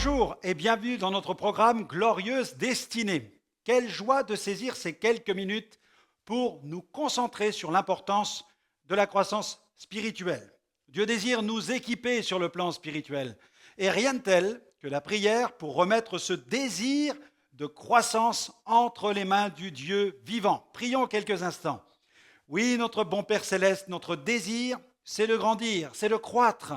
Bonjour et bienvenue dans notre programme Glorieuse Destinée. Quelle joie de saisir ces quelques minutes pour nous concentrer sur l'importance de la croissance spirituelle. Dieu désire nous équiper sur le plan spirituel et rien de tel que la prière pour remettre ce désir de croissance entre les mains du Dieu vivant. Prions quelques instants. Oui, notre bon Père Céleste, notre désir, c'est de grandir, c'est de croître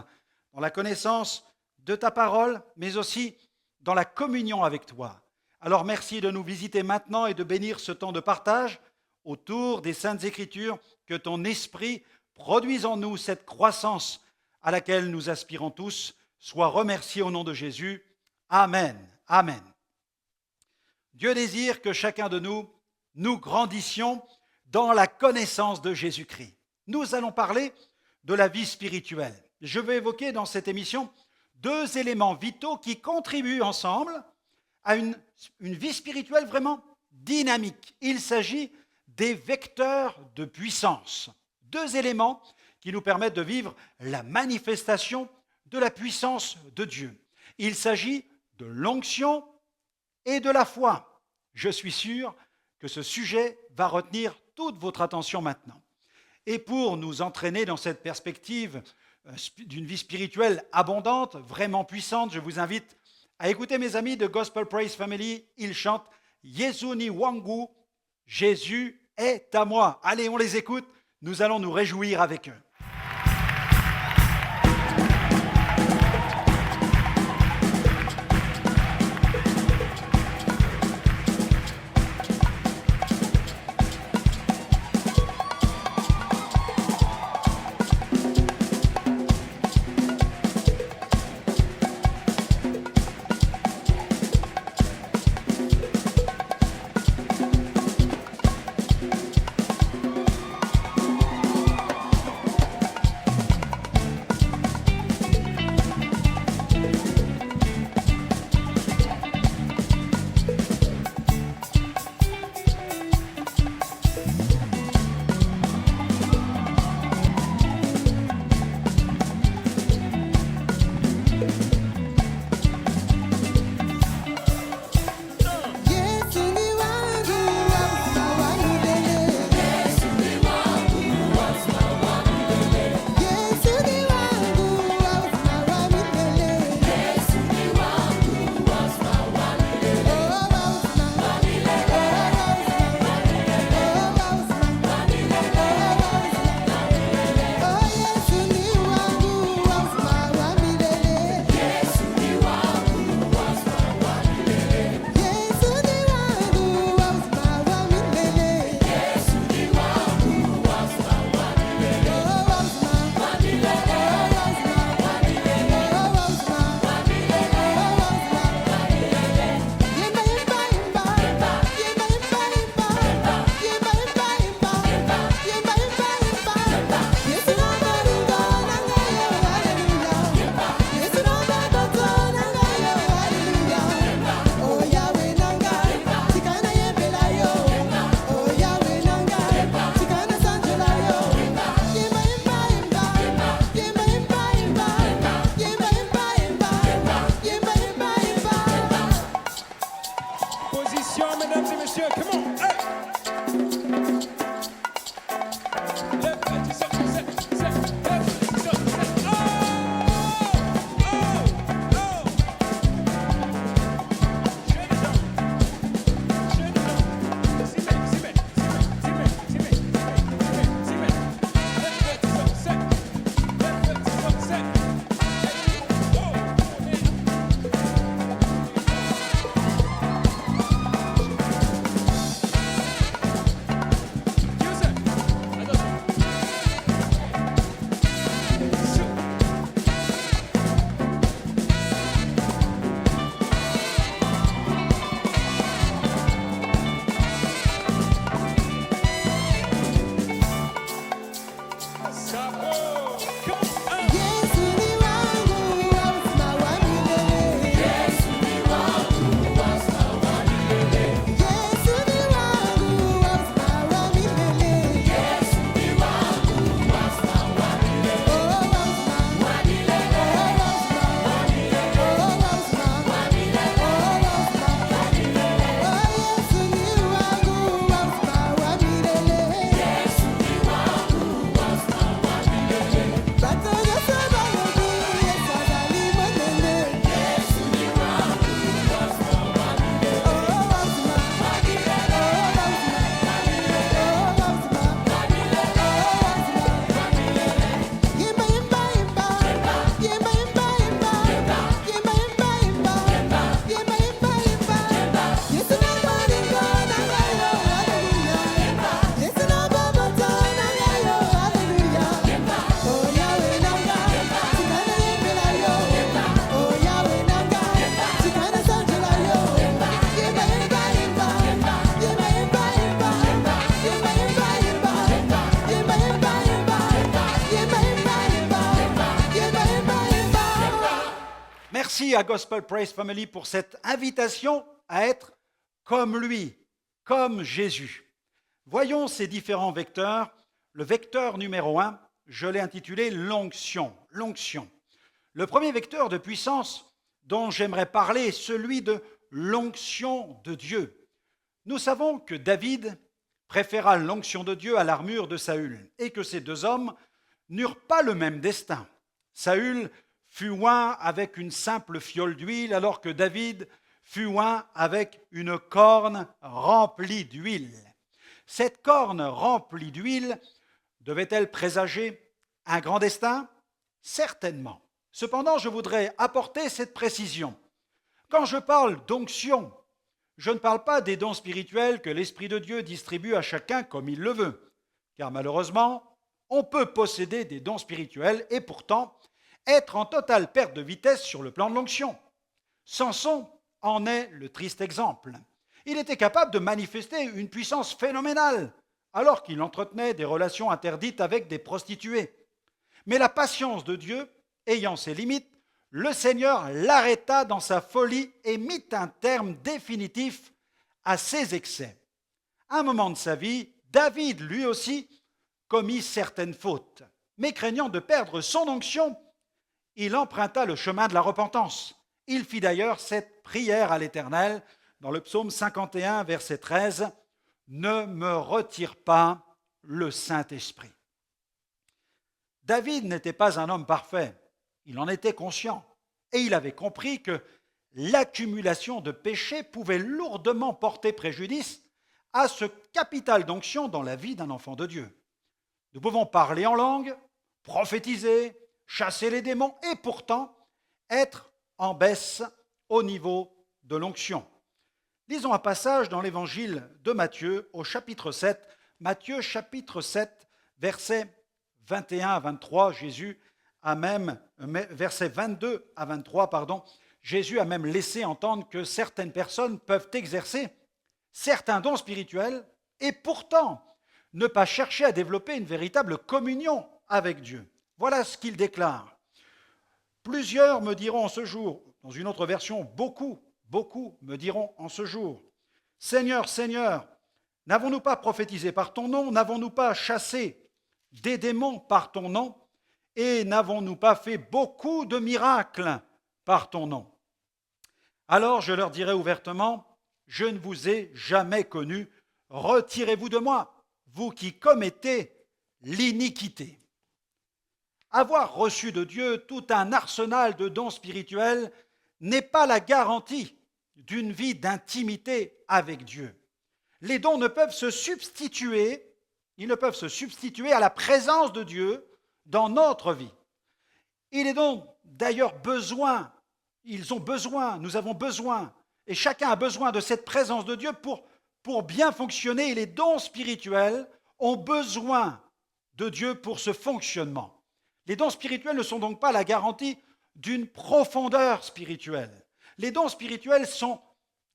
dans la connaissance de ta parole, mais aussi dans la communion avec toi. Alors merci de nous visiter maintenant et de bénir ce temps de partage autour des Saintes Écritures, que ton Esprit produise en nous cette croissance à laquelle nous aspirons tous. Sois remercié au nom de Jésus. Amen. Amen. Dieu désire que chacun de nous grandissions dans la connaissance de Jésus-Christ. Nous allons parler de la vie spirituelle. Je vais évoquer dans cette émission deux éléments vitaux qui contribuent ensemble à une vie spirituelle vraiment dynamique. Il s'agit des vecteurs de puissance. Deux éléments qui nous permettent de vivre la manifestation de la puissance de Dieu. Il s'agit de l'onction et de la foi. Je suis sûr que ce sujet va retenir toute votre attention maintenant. Et pour nous entraîner dans cette perspective d'une vie spirituelle abondante, vraiment puissante, je vous invite à écouter mes amis de Gospel Praise Family. Ils chantent Yesu ni wangu, Jésus est à moi. Allez, on les écoute, nous allons nous réjouir avec eux. Merci à Gospel Praise Family pour cette invitation à être comme lui, comme Jésus. Voyons ces différents vecteurs. Le vecteur numéro 1, je l'ai intitulé l'onction. L'onction. Le premier vecteur de puissance dont j'aimerais parler est celui de l'onction de Dieu. Nous savons que David préféra l'onction de Dieu à l'armure de Saül et que ces deux hommes n'eurent pas le même destin. Saül fut oint avec une simple fiole d'huile alors que David fut oint avec une corne remplie d'huile. Cette corne remplie d'huile devait-elle présager un grand destin? Certainement. Cependant, je voudrais apporter cette précision. Quand je parle d'onction, je ne parle pas des dons spirituels que l'Esprit de Dieu distribue à chacun comme il le veut, car malheureusement, on peut posséder des dons spirituels et pourtant être en totale perte de vitesse sur le plan de l'onction. Samson en est le triste exemple. Il était capable de manifester une puissance phénoménale alors qu'il entretenait des relations interdites avec des prostituées. Mais la patience de Dieu ayant ses limites, le Seigneur l'arrêta dans sa folie et mit un terme définitif à ses excès. À un moment de sa vie, David, lui aussi, commit certaines fautes, mais craignant de perdre son onction, il emprunta le chemin de la repentance. Il fit d'ailleurs cette prière à l'Éternel dans le psaume 51, verset 13, « Ne me retire pas le Saint-Esprit ». David n'était pas un homme parfait, il en était conscient, et il avait compris que l'accumulation de péchés pouvait lourdement porter préjudice à ce capital d'onction dans la vie d'un enfant de Dieu. Nous pouvons parler en langue, prophétiser, chasser les démons, et pourtant être en baisse au niveau de l'onction. Lisons un passage dans l'évangile de Matthieu au chapitre 7. Matthieu chapitre 7, versets 21 à 23, versets 22 à 23, Jésus a même laissé entendre que certaines personnes peuvent exercer certains dons spirituels et pourtant ne pas chercher à développer une véritable communion avec Dieu. Voilà ce qu'il déclare. Plusieurs me diront en ce jour, dans une autre version, beaucoup me diront en ce jour, Seigneur, Seigneur, n'avons-nous pas prophétisé par ton nom? N'avons-nous pas chassé des démons par ton nom? Et n'avons-nous pas fait beaucoup de miracles par ton nom? Alors je leur dirai ouvertement, je ne vous ai jamais connu, retirez-vous de moi, vous qui commettez l'iniquité. Avoir reçu de Dieu tout un arsenal de dons spirituels n'est pas la garantie d'une vie d'intimité avec Dieu. Les dons ne peuvent se substituer, à la présence de Dieu dans notre vie. Il est donc d'ailleurs nous avons besoin, et chacun a besoin de cette présence de Dieu pour bien fonctionner. Et les dons spirituels ont besoin de Dieu pour ce fonctionnement. Les dons spirituels ne sont donc pas la garantie d'une profondeur spirituelle. Les dons spirituels sont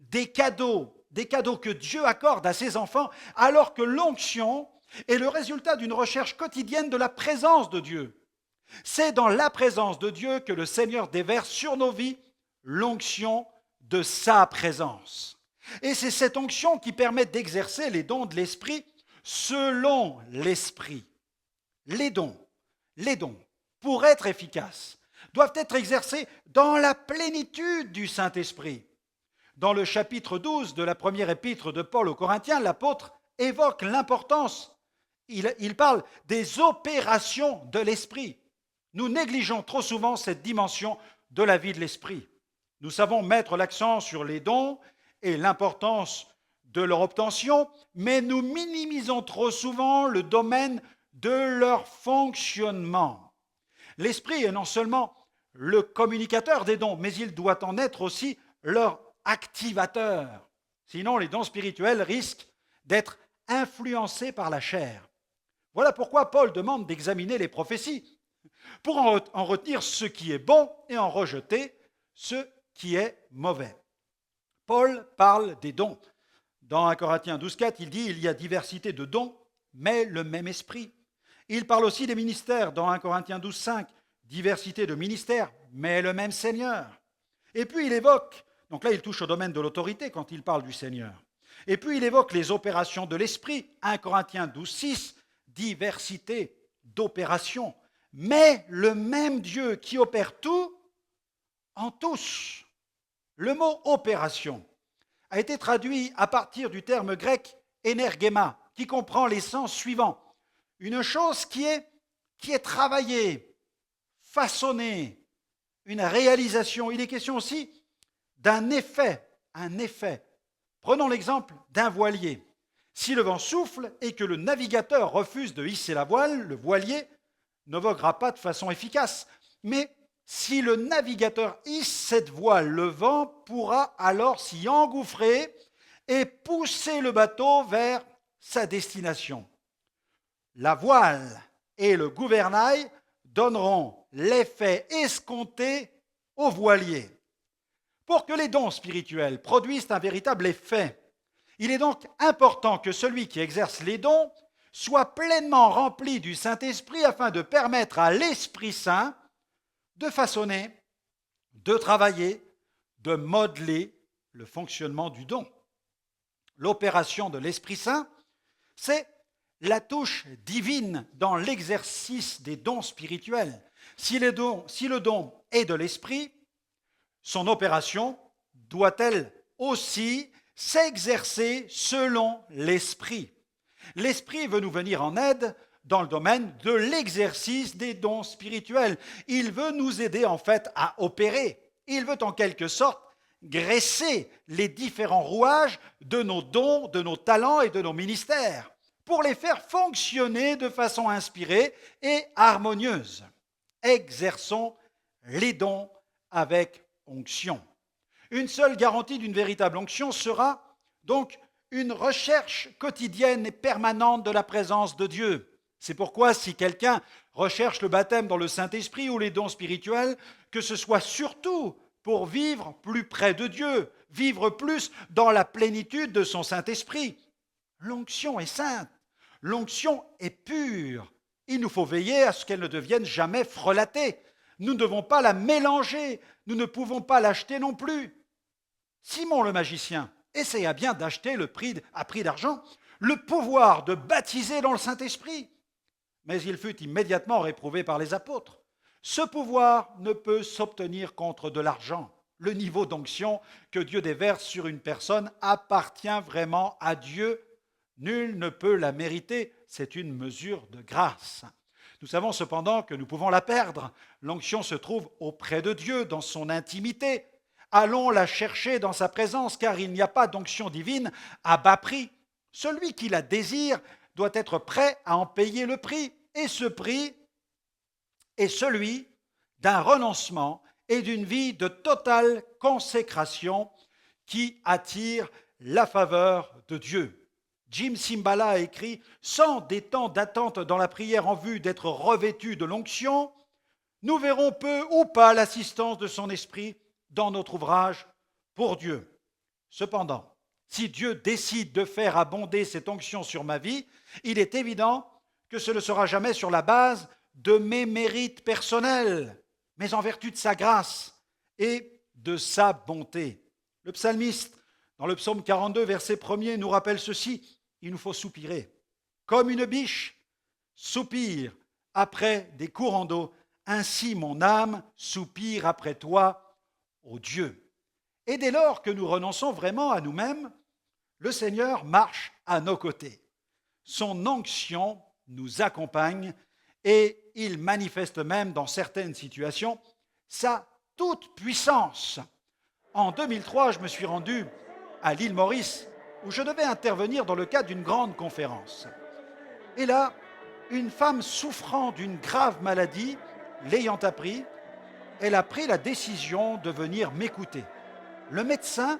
des cadeaux que Dieu accorde à ses enfants, alors que l'onction est le résultat d'une recherche quotidienne de la présence de Dieu. C'est dans la présence de Dieu que le Seigneur déverse sur nos vies l'onction de sa présence. Et c'est cette onction qui permet d'exercer les dons de l'Esprit selon l'Esprit. Les dons, pour être efficaces, doivent être exercés dans la plénitude du Saint-Esprit. Dans le chapitre 12 de la première épître de Paul aux Corinthiens, l'apôtre évoque l'importance, il parle des opérations de l'Esprit. Nous négligeons trop souvent cette dimension de la vie de l'Esprit. Nous savons mettre l'accent sur les dons et l'importance de leur obtention, mais nous minimisons trop souvent le domaine de leur fonctionnement. L'Esprit est non seulement le communicateur des dons, mais il doit en être aussi leur activateur. Sinon, les dons spirituels risquent d'être influencés par la chair. Voilà pourquoi Paul demande d'examiner les prophéties, pour en retenir ce qui est bon et en rejeter ce qui est mauvais. Paul parle des dons. Dans 1 Corinthiens 12,4, il dit « Il y a diversité de dons, mais le même esprit ». Il parle aussi des ministères. Dans 1 Corinthiens 12,5, diversité de ministères, mais le même Seigneur. Et puis il évoque, donc là il touche au domaine de l'autorité quand il parle du Seigneur. Et puis il évoque les opérations de l'Esprit, 1 Corinthiens 12, 6, diversité d'opérations, mais le même Dieu qui opère tout en tous. Le mot opération a été traduit à partir du terme grec énergéma, qui comprend les sens suivants. Une chose qui est travaillée, façonnée, une réalisation. Il est question aussi d'un effet, un effet. Prenons l'exemple d'un voilier. Si le vent souffle et que le navigateur refuse de hisser la voile, le voilier ne voguera pas de façon efficace. Mais si le navigateur hisse cette voile, le vent pourra alors s'y engouffrer et pousser le bateau vers sa destination. La voile et le gouvernail donneront l'effet escompté au voilier. Pour que les dons spirituels produisent un véritable effet, il est donc important que celui qui exerce les dons soit pleinement rempli du Saint-Esprit afin de permettre à l'Esprit Saint de façonner, de travailler, de modeler le fonctionnement du don. L'opération de l'Esprit Saint, c'est la touche divine dans l'exercice des dons spirituels. Si le don est de l'Esprit, son opération doit-elle aussi s'exercer selon l'Esprit. L'Esprit veut nous venir en aide dans le domaine de l'exercice des dons spirituels. Il veut nous aider en fait à opérer. Il veut en quelque sorte graisser les différents rouages de nos dons, de nos talents et de nos ministères pour les faire fonctionner de façon inspirée et harmonieuse. Exerçons les dons avec onction. Une seule garantie d'une véritable onction sera donc une recherche quotidienne et permanente de la présence de Dieu. C'est pourquoi si quelqu'un recherche le baptême dans le Saint-Esprit ou les dons spirituels, que ce soit surtout pour vivre plus près de Dieu, vivre plus dans la plénitude de son Saint-Esprit. L'onction est sainte, l'onction est pure. Il nous faut veiller à ce qu'elle ne devienne jamais frelatée. Nous ne devons pas la mélanger, nous ne pouvons pas l'acheter non plus. Simon le magicien essaya bien d'acheter à prix d'argent le pouvoir de baptiser dans le Saint-Esprit. Mais il fut immédiatement réprouvé par les apôtres. Ce pouvoir ne peut s'obtenir contre de l'argent. Le niveau d'onction que Dieu déverse sur une personne appartient vraiment à Dieu. Nul ne peut la mériter. C'est une mesure de grâce. Nous savons cependant que nous pouvons la perdre. L'onction se trouve auprès de Dieu, dans son intimité. Allons la chercher dans sa présence, car il n'y a pas d'onction divine à bas prix. Celui qui la désire doit être prêt à en payer le prix. Et ce prix est celui d'un renoncement et d'une vie de totale consécration qui attire la faveur de Dieu. Jim Cymbala a écrit « Sans des temps d'attente dans la prière en vue d'être revêtu de l'onction, nous verrons peu ou pas l'assistance de son esprit dans notre ouvrage pour Dieu. Cependant, si Dieu décide de faire abonder cette onction sur ma vie, il est évident que ce ne sera jamais sur la base de mes mérites personnels, mais en vertu de sa grâce et de sa bonté. » Le psalmiste, dans le psaume 42, verset 1er, nous rappelle ceci. Il nous faut soupirer. Comme une biche soupire après des courants d'eau, ainsi mon âme soupire après toi, ô Dieu. Et dès lors que nous renonçons vraiment à nous-mêmes, le Seigneur marche à nos côtés. Son onction nous accompagne et il manifeste même dans certaines situations sa toute puissance. En 2003, je me suis rendu à l'île Maurice où je devais intervenir dans le cadre d'une grande conférence. Et là, une femme souffrant d'une grave maladie, l'ayant appris, elle a pris la décision de venir m'écouter. Le médecin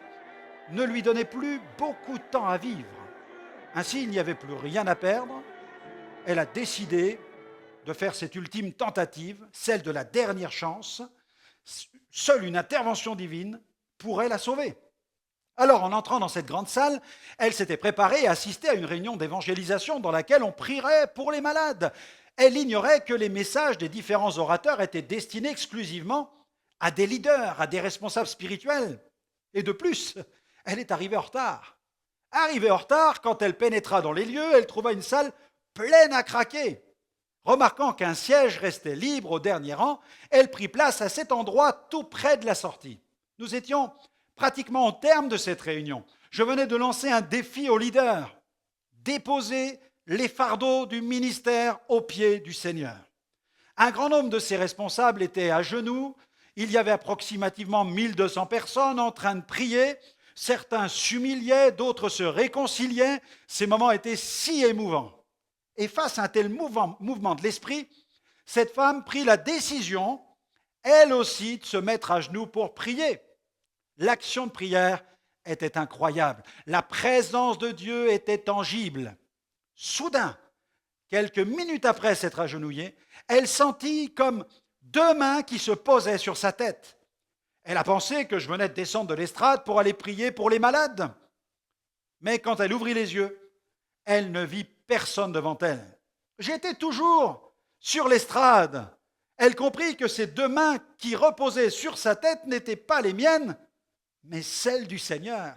ne lui donnait plus beaucoup de temps à vivre. Ainsi, il n'y avait plus rien à perdre. Elle a décidé de faire cette ultime tentative, celle de la dernière chance. Seule une intervention divine pourrait la sauver. Alors, en entrant dans cette grande salle, elle s'était préparée à assister à une réunion d'évangélisation dans laquelle on prierait pour les malades. Elle ignorait que les messages des différents orateurs étaient destinés exclusivement à des leaders, à des responsables spirituels. Et de plus, elle est arrivée en retard. Arrivée en retard, quand elle pénétra dans les lieux, elle trouva une salle pleine à craquer. Remarquant qu'un siège restait libre au dernier rang, elle prit place à cet endroit tout près de la sortie. Nous étions pratiquement au terme de cette réunion. Je venais de lancer un défi aux leaders: déposer les fardeaux du ministère aux pieds du Seigneur. Un grand nombre de ces responsables étaient à genoux. Il y avait approximativement 1200 personnes en train de prier. Certains s'humiliaient, d'autres se réconciliaient. Ces moments étaient si émouvants. Et face à un tel mouvement de l'esprit, cette femme prit la décision, elle aussi, de se mettre à genoux pour prier. L'action de prière était incroyable. La présence de Dieu était tangible. Soudain, quelques minutes après s'être agenouillée, elle sentit comme deux mains qui se posaient sur sa tête. Elle a pensé que je venais de descendre de l'estrade pour aller prier pour les malades. Mais quand elle ouvrit les yeux, elle ne vit personne devant elle. J'étais toujours sur l'estrade. Elle comprit que ces deux mains qui reposaient sur sa tête n'étaient pas les miennes, mais celles du Seigneur.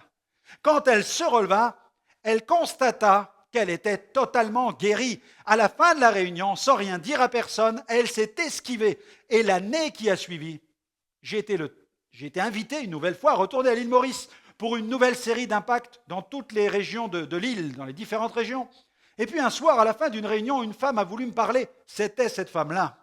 Quand elle se releva, elle constata qu'elle était totalement guérie. À la fin de la réunion, sans rien dire à personne, elle s'est esquivée. Et l'année qui a suivi, j'ai été invité une nouvelle fois à retourner à l'île Maurice pour une nouvelle série d'impacts dans toutes les régions de l'île, dans les différentes régions. Et puis un soir, à la fin d'une réunion, une femme a voulu me parler. C'était cette femme-là.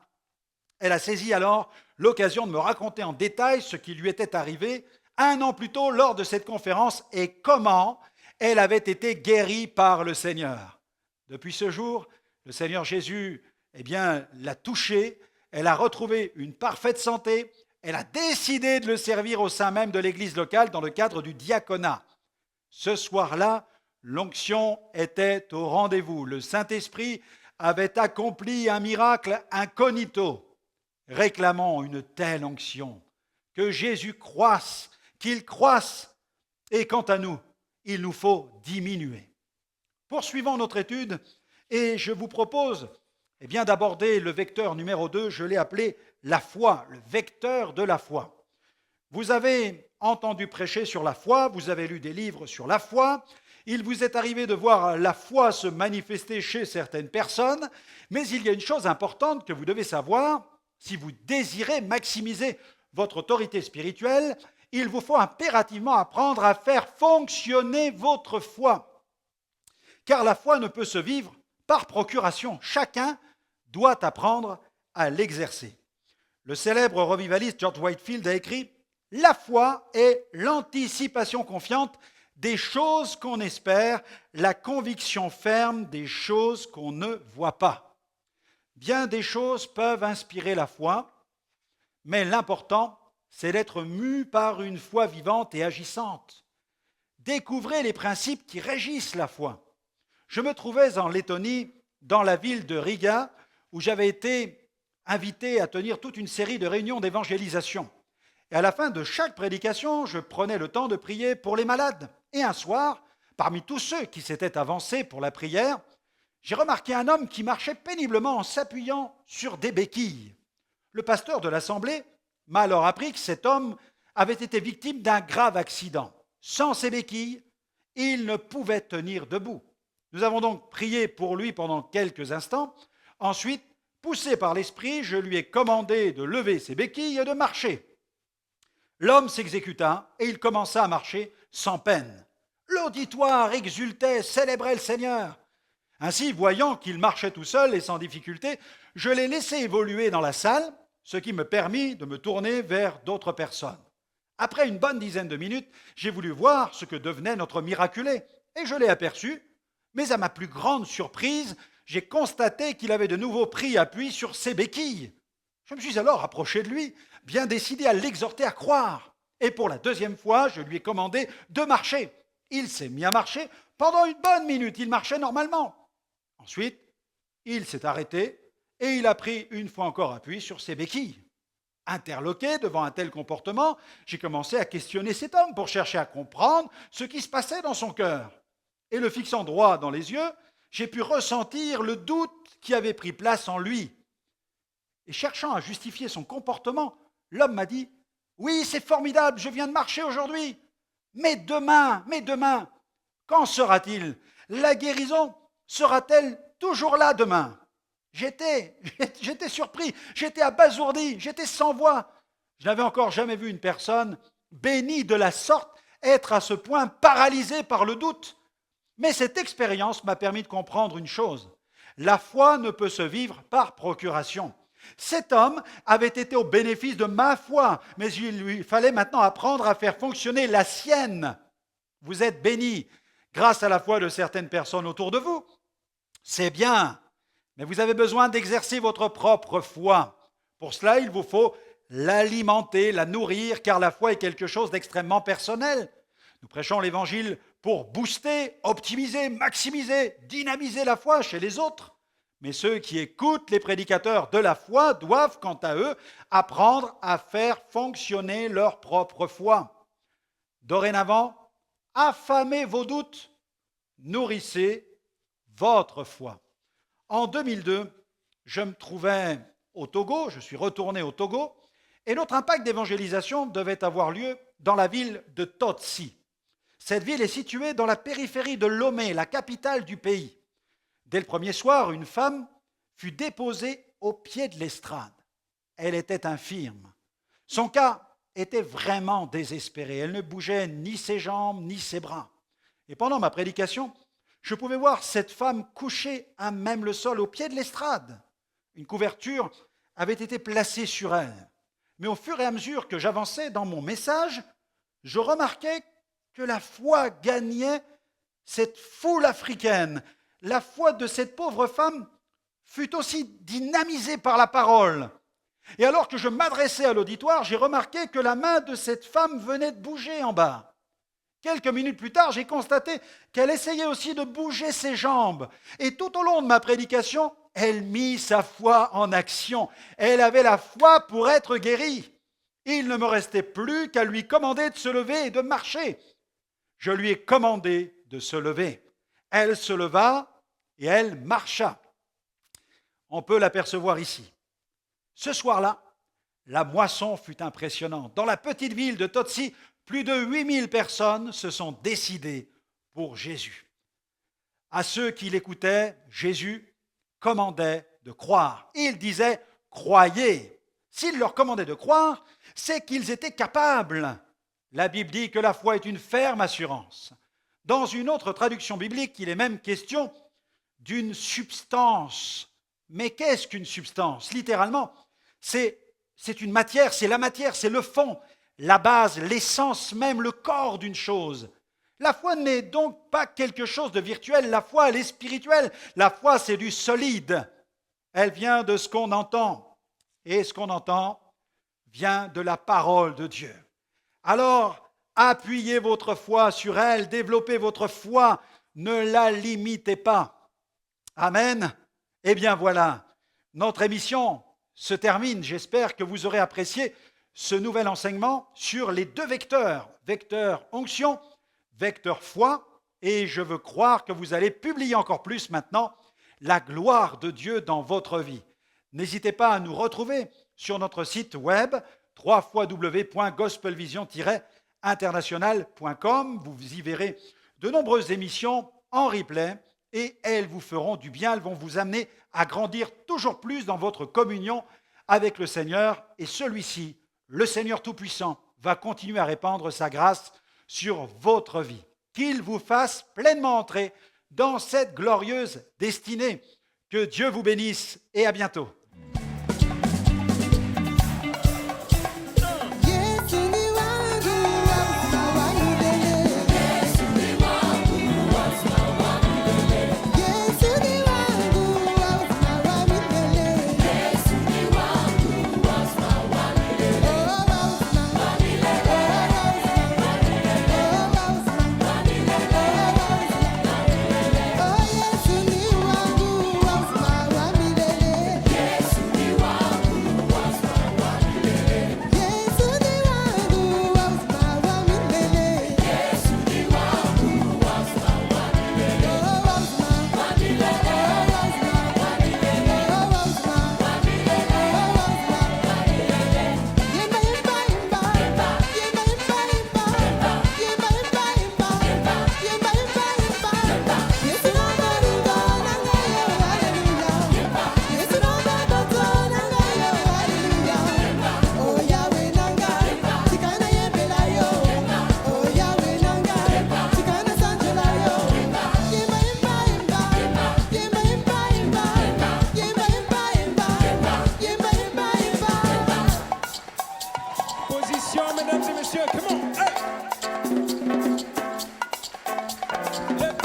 Elle a saisi alors l'occasion de me raconter en détail ce qui lui était arrivé 1 an plus tôt lors de cette conférence et comment elle avait été guérie par le Seigneur. Depuis ce jour, le Seigneur Jésus l'a touchée, elle a retrouvé une parfaite santé, elle a décidé de le servir au sein même de l'église locale dans le cadre du diaconat. Ce soir-là, l'onction était au rendez-vous. Le Saint-Esprit avait accompli un miracle incognito. Réclamons une telle onction, que Jésus croisse, qu'il croisse, et quant à nous, il nous faut diminuer. Poursuivons notre étude et je vous propose d'aborder le vecteur numéro 2, je l'ai appelé la foi, le vecteur de la foi. Vous avez entendu prêcher sur la foi, vous avez lu des livres sur la foi, il vous est arrivé de voir la foi se manifester chez certaines personnes, mais il y a une chose importante que vous devez savoir: si vous désirez maximiser votre autorité spirituelle, il vous faut impérativement apprendre à faire fonctionner votre foi. Car la foi ne peut se vivre par procuration. Chacun doit apprendre à l'exercer. Le célèbre revivaliste George Whitefield a écrit « La foi est l'anticipation confiante des choses qu'on espère, la conviction ferme des choses qu'on ne voit pas. » Bien des choses peuvent inspirer la foi, mais l'important, c'est d'être mu par une foi vivante et agissante. Découvrez les principes qui régissent la foi. Je me trouvais en Lettonie, dans la ville de Riga, où j'avais été invité à tenir toute une série de réunions d'évangélisation. Et à la fin de chaque prédication, je prenais le temps de prier pour les malades. Et un soir, parmi tous ceux qui s'étaient avancés pour la prière, j'ai remarqué un homme qui marchait péniblement en s'appuyant sur des béquilles. Le pasteur de l'assemblée m'a alors appris que cet homme avait été victime d'un grave accident. Sans ses béquilles, il ne pouvait tenir debout. Nous avons donc prié pour lui pendant quelques instants. Ensuite, poussé par l'esprit, je lui ai commandé de lever ses béquilles et de marcher. L'homme s'exécuta et il commença à marcher sans peine. L'auditoire exultait, célébrait le Seigneur. Ainsi, voyant qu'il marchait tout seul et sans difficulté, je l'ai laissé évoluer dans la salle, ce qui me permit de me tourner vers d'autres personnes. Après une bonne dizaine de minutes, j'ai voulu voir ce que devenait notre miraculé, et je l'ai aperçu, mais à ma plus grande surprise, j'ai constaté qu'il avait de nouveau pris appui sur ses béquilles. Je me suis alors approché de lui, bien décidé à l'exhorter à croire. Et pour la deuxième fois, je lui ai commandé de marcher. Il s'est mis à marcher. Pendant une bonne minute, il marchait normalement. Ensuite, il s'est arrêté et il a pris une fois encore appui sur ses béquilles. Interloqué devant un tel comportement, j'ai commencé à questionner cet homme pour chercher à comprendre ce qui se passait dans son cœur. Et le fixant droit dans les yeux, j'ai pu ressentir le doute qui avait pris place en lui. Et cherchant à justifier son comportement, l'homme m'a dit Oui, c'est formidable, je viens de marcher aujourd'hui. Mais demain, qu'en sera-t-il? La guérison sera-t-elle toujours là demain? J'étais surpris, j'étais abasourdi, j'étais sans voix. Je n'avais encore jamais vu une personne bénie de la sorte être à ce point paralysée par le doute. Mais cette expérience m'a permis de comprendre une chose. La foi ne peut se vivre par procuration. Cet homme avait été au bénéfice de ma foi, mais il lui fallait maintenant apprendre à faire fonctionner la sienne. Vous êtes bénis grâce à la foi de certaines personnes autour de vous. C'est bien, mais vous avez besoin d'exercer votre propre foi. Pour cela, il vous faut l'alimenter, la nourrir, car la foi est quelque chose d'extrêmement personnel. Nous prêchons l'Évangile pour booster, optimiser, maximiser, dynamiser la foi chez les autres. Mais ceux qui écoutent les prédicateurs de la foi doivent, quant à eux, apprendre à faire fonctionner leur propre foi. Dorénavant, affamez vos doutes, nourrissez votre foi. En 2002, je me trouvais au Togo, je suis retourné au Togo, et notre impact d'évangélisation devait avoir lieu dans la ville de Totsi. Cette ville est située dans la périphérie de Lomé, la capitale du pays. Dès le premier soir, une femme fut déposée au pied de l'estrade. Elle était infirme. Son cas était vraiment désespéré. Elle ne bougeait ni ses jambes ni ses bras. Et pendant ma prédication, je pouvais voir cette femme couchée à même le sol au pied de l'estrade. Une couverture avait été placée sur elle. Mais au fur et à mesure que j'avançais dans mon message, je remarquais que la foi gagnait cette foule africaine. La foi de cette pauvre femme fut aussi dynamisée par la parole. Et alors que je m'adressais à l'auditoire, j'ai remarqué que la main de cette femme venait de bouger en bas. Quelques minutes plus tard, j'ai constaté qu'elle essayait aussi de bouger ses jambes. Et tout au long de ma prédication, elle mit sa foi en action. Elle avait la foi pour être guérie. Il ne me restait plus qu'à lui commander de se lever et de marcher. Je lui ai commandé de se lever. Elle se leva et elle marcha. On peut l'apercevoir ici. Ce soir-là, la moisson fut impressionnante. Dans la petite ville de Totsi, plus de 8000 personnes se sont décidées pour Jésus. À ceux qui l'écoutaient, Jésus commandait de croire. Il disait « croyez ». S'il leur commandait de croire, c'est qu'ils étaient capables. La Bible dit que la foi est une ferme assurance. Dans une autre traduction biblique, il est même question d'une substance. Mais qu'est-ce qu'une substance? Littéralement, c'est une matière, c'est la matière, c'est le fond, la base, l'essence même, le corps d'une chose. La foi n'est donc pas quelque chose de virtuel, la foi, elle est spirituelle. La foi, c'est du solide. Elle vient de ce qu'on entend. Et ce qu'on entend vient de la parole de Dieu. Alors, appuyez votre foi sur elle, développez votre foi, ne la limitez pas. Amen. Eh bien voilà, notre émission se termine. J'espère que vous aurez apprécié ce nouvel enseignement sur les deux vecteurs, vecteur onction, vecteur foi, et je veux croire que vous allez publier encore plus maintenant la gloire de Dieu dans votre vie. N'hésitez pas à nous retrouver sur notre site web www.gospelvision-international.com. Vous y verrez de nombreuses émissions en replay et elles vous feront du bien, elles vont vous amener à grandir toujours plus dans votre communion avec le Seigneur. Et celui-ci, le Seigneur Tout-Puissant, va continuer à répandre sa grâce sur votre vie. Qu'il vous fasse pleinement entrer dans cette glorieuse destinée. Que Dieu vous bénisse et à bientôt.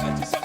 Petit saut.